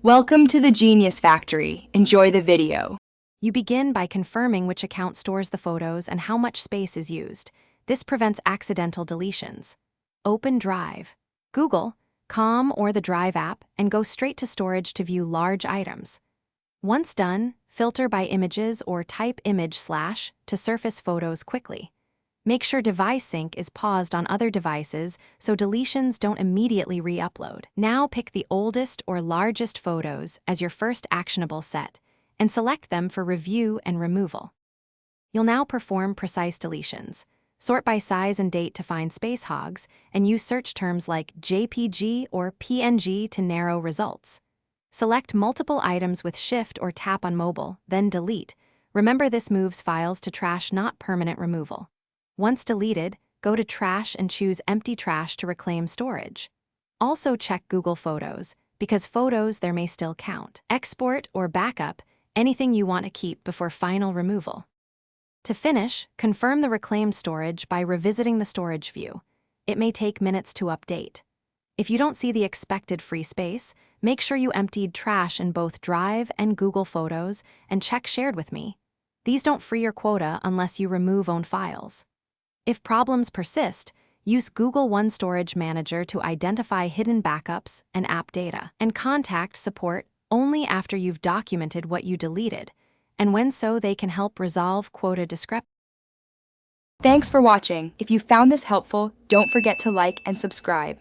Welcome to the Genius Factory. Enjoy the video. You begin by confirming which account stores the photos and how much space is used. This prevents accidental deletions. Open Drive. Google, Com, or the Drive app and go straight to storage to view large items. Once done, filter by images or type image/ to surface photos quickly. Make sure device sync is paused on other devices so deletions don't immediately re-upload. Now pick the oldest or largest photos as your first actionable set and select them for review and removal. You'll now perform precise deletions. Sort by size and date to find space hogs, and use search terms like JPG or PNG to narrow results. Select multiple items with Shift or tap on mobile, then delete. Remember, this moves files to trash, not permanent removal. Once deleted, go to Trash and choose Empty Trash to reclaim storage. Also check Google Photos, because photos there may still count. Export or backup anything you want to keep before final removal. To finish, confirm the reclaimed storage by revisiting the storage view. It may take minutes to update. If you don't see the expected free space, make sure you emptied trash in both Drive and Google Photos and check Shared with Me. These don't free your quota unless you remove owned files. If problems persist, use Google One Storage Manager to identify hidden backups and app data, and contact support only after you've documented what you deleted, and when so, they can help resolve quota discrepancies. Thanks for watching. If you found this helpful, don't forget to like and subscribe.